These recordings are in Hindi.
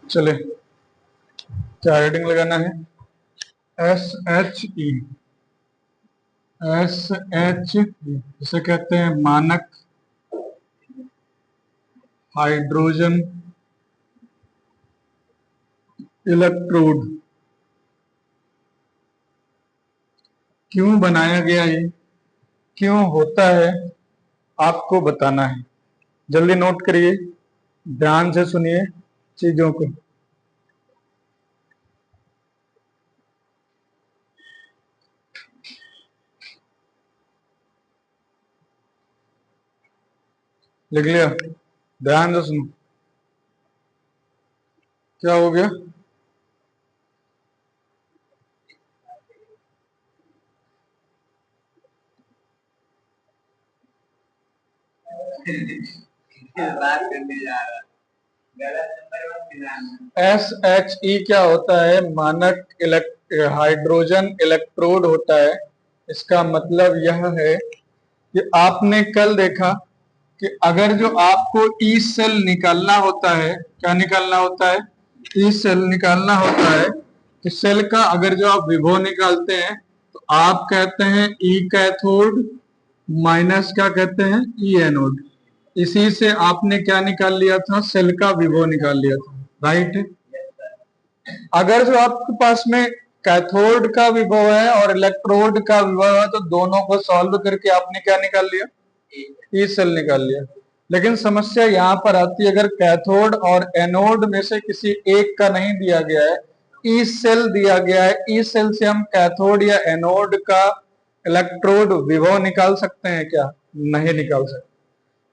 चले, क्या हेडिंग लगाना है? S H E. S H E इसे कहते हैं मानक हाइड्रोजन इलेक्ट्रोड। क्यों बनाया गया ये, क्यों होता है, आपको बताना है। जल्दी नोट करिए, ध्यान से सुनिए चीजों को। लिख लिया? ध्यान से सुनो, क्या हो गया? एस एच ई क्या होता है? मानक हाइड्रोजन इलेक्ट्रोड होता है। इसका मतलब यह है कि आपने कल देखा कि अगर जो आपको ई सेल निकालना होता है, क्या निकालना होता है? ई सेल निकालना होता है कि सेल का अगर जो आप विभव निकालते हैं तो आप कहते हैं ई कैथोड माइनस क्या कहते हैं? ई एनोड। इसी से आपने क्या निकाल लिया था? सेल का विभव निकाल लिया था, राइट। अगर जो आपके पास में कैथोड का विभव है और इलेक्ट्रोड का विभव है तो दोनों को सॉल्व करके आपने क्या निकाल लिया? ई सेल निकाल लिया। लेकिन समस्या यहाँ पर आती है, अगर कैथोड और एनोड में से किसी एक का नहीं दिया गया है, ई सेल दिया गया है, ई सेल से हम कैथोड या एनोड का इलेक्ट्रोड विभव निकाल सकते हैं क्या? नहीं निकाल सकते।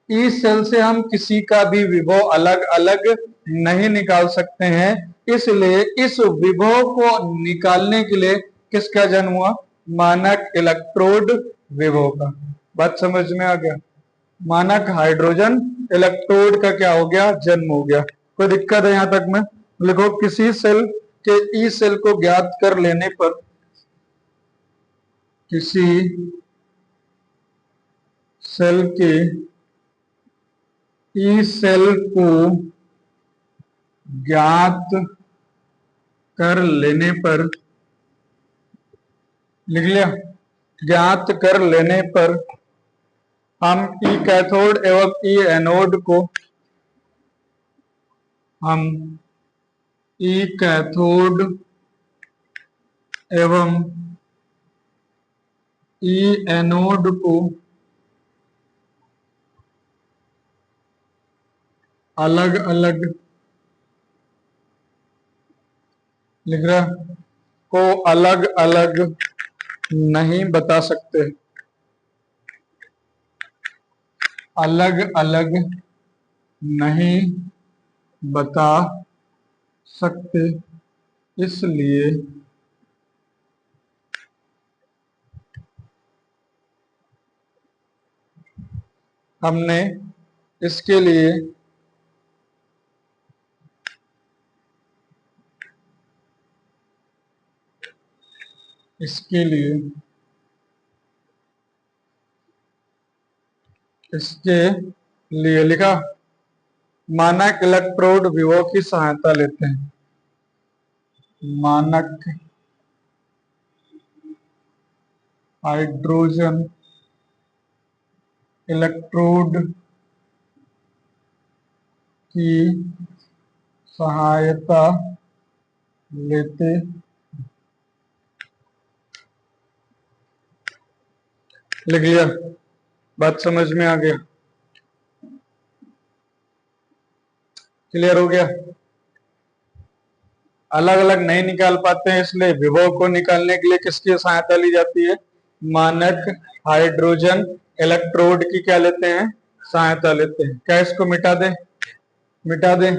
ई सेल से हम किसी का भी विभव अलग अलग नहीं निकाल सकते हैं। इसलिए इस विभव को निकालने के लिए किसका जन्म हुआ? मानक इलेक्ट्रोड विभव का। बात समझ में आ गया? मानक हाइड्रोजन इलेक्ट्रोड का क्या हो गया? जन्म हो गया। कोई दिक्कत है यहां तक में? लिखो, किसी सेल के ई सेल को ज्ञात कर लेने पर, किसी सेल के ई सेल को ज्ञात कर लेने पर, लिख लिया? ज्ञात कर लेने पर हम ई कैथोड एवं ई एनोड को, हम ई कैथोड एवं ई एनोड को अलग अलग, लिख रहा, को अलग अलग नहीं बता सकते, अलग अलग नहीं बता सकते। इसलिए हमने इसके लिए इसके लिए इसके लिए लिखा, मानक इलेक्ट्रोड विभव की सहायता लेते हैं। मानक हाइड्रोजन इलेक्ट्रोड की सहायता लेते, लिख लिया? बात समझ में आ गया? क्लियर हो गया? अलग अलग नहीं निकाल पाते हैं, इसलिए विभव को निकालने के लिए किसकी सहायता ली जाती है? मानक हाइड्रोजन इलेक्ट्रोड की क्या लेते हैं? सहायता लेते हैं। क्या इसको मिटा दें? मिटा दें?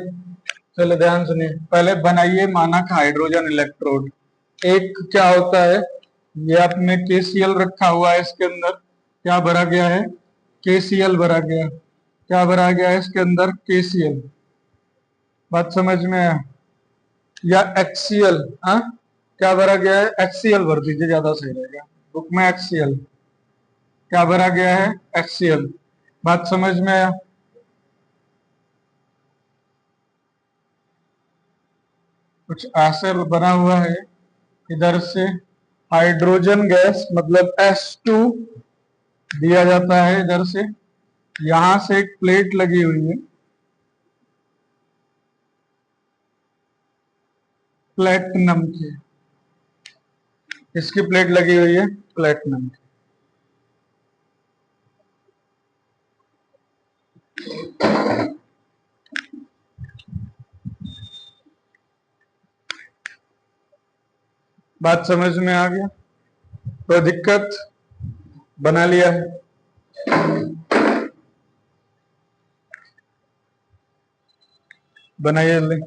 चलो ध्यान सुनिए, पहले बनाइए मानक हाइड्रोजन इलेक्ट्रोड। एक क्या होता है, ये आपने KCl रखा हुआ है, इसके अंदर क्या भरा गया है? KCl भरा गया। क्या भरा गया है इसके अंदर? KCl। बात समझ में है? या HCl? हाँ, क्या भरा गया है? HCl भर दीजिए, ज्यादा सही रहेगा। बुक में HCl क्या भरा गया है? HCl। बात समझ में आया? कुछ ऐसे बना हुआ है। इधर से हाइड्रोजन गैस मतलब H2 दिया जाता है। इधर से यहां से एक प्लेट लगी हुई है, प्लेटिनम की। इसकी प्लेट लगी हुई है प्लेटिनम की। बात समझ में आ गया? कोई दिक्कत? बना लिया है? बनाइए जल्दी।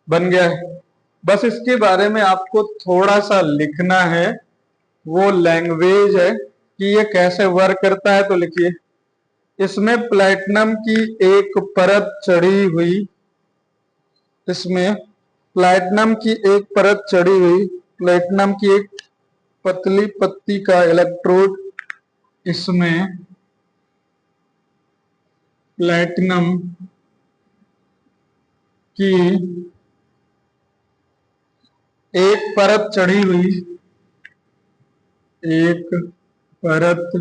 बन गया है। बस इसके बारे में आपको थोड़ा सा लिखना है, वो लैंग्वेज है कि ये कैसे वर्क करता है। तो लिखिए, इसमें प्लैटिनम की एक परत चढ़ी हुई, इसमें प्लैटिनम की एक परत चढ़ी हुई, प्लैटिनम की एक पतली पत्ती का इलेक्ट्रोड, इसमें प्लैटिनम की एक परत चढ़ी हुई, एक परत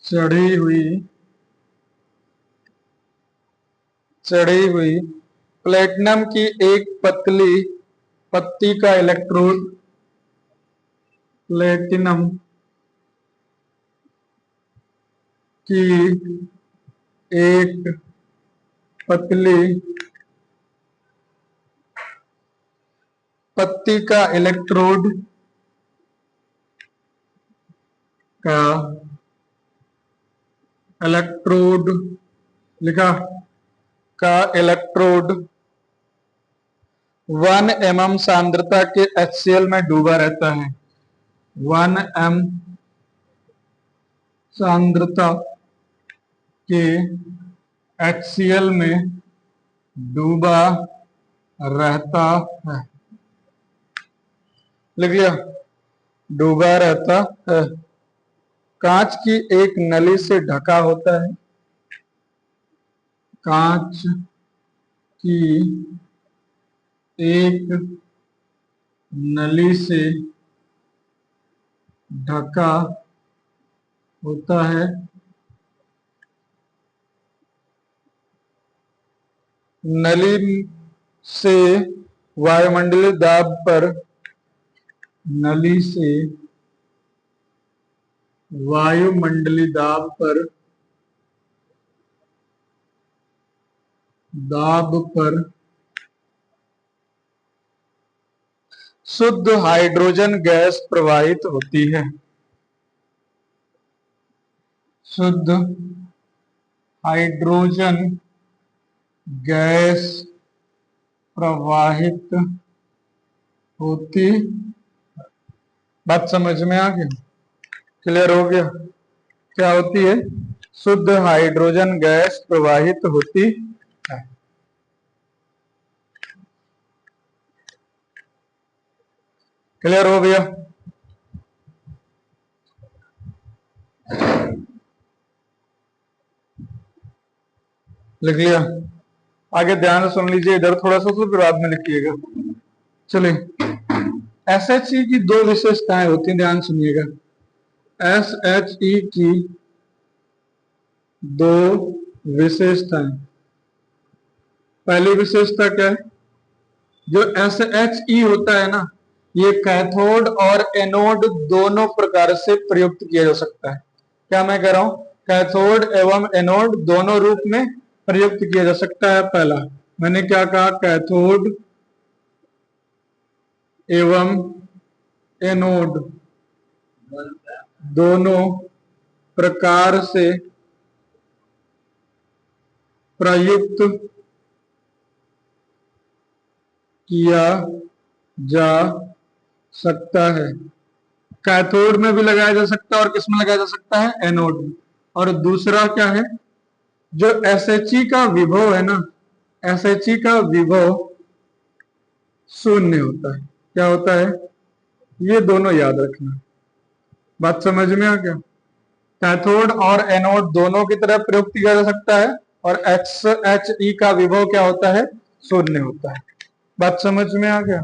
चढ़ी हुई प्लेटिनम की एक पतली पत्ती का इलेक्ट्रोड, प्लेटिनम की एक पतली पत्ती का इलेक्ट्रोड का इलेक्ट्रोड लिखा का इलेक्ट्रोड 1 mm सांद्रता के HCl में डूबा रहता है। 1 m सांद्रता के HCl में डूबा रहता है। लिख लिया? डूबा रहता है। कांच की एक नली से ढका होता है। कांच की एक नली से ढका होता है। नली से वायुमंडलीय दाब पर, नली से वायुमंडलीय दाब पर शुद्ध हाइड्रोजन गैस प्रवाहित होती है। शुद्ध हाइड्रोजन गैस प्रवाहित होती। बात समझ में आ गया? क्लियर हो गया? क्या होती है? शुद्ध हाइड्रोजन गैस प्रवाहित होती है। क्लियर हो गया? लिख लिया? आगे ध्यान से सुन लीजिए, इधर थोड़ा सा तो फिर बाद में लिखिएगा। चलिए, SHE की दो विशेषताएं होती हैं, ध्यान सुनिएगा। SHE की दो विशेषताएं। पहली विशेषता क्या है? जो SHE होता है ना, ये कैथोड और एनोड दोनों प्रकार से प्रयुक्त किया जा सकता है। क्या मैं कह रहा हूं? कैथोड एवं एनोड दोनों रूप में प्रयुक्त किया जा सकता है। पहला मैंने क्या कहा? कैथोड एवं एनोड दोनों प्रकार से प्रयुक्त किया जा सकता है। कैथोड में भी लगाया जा सकता है और किस में लगाया जा सकता है? एनोड में। और दूसरा क्या है? जो SHE का विभव है ना, SHE का विभव शून्य होता है। क्या होता है? ये दोनों याद रखना। बात समझ में आ गया? कैथोड और एनोड दोनों की तरह प्रयुक्त किया जा सकता है। और HE का विभव क्या होता है? शून्य होता है। बात समझ में आ गया?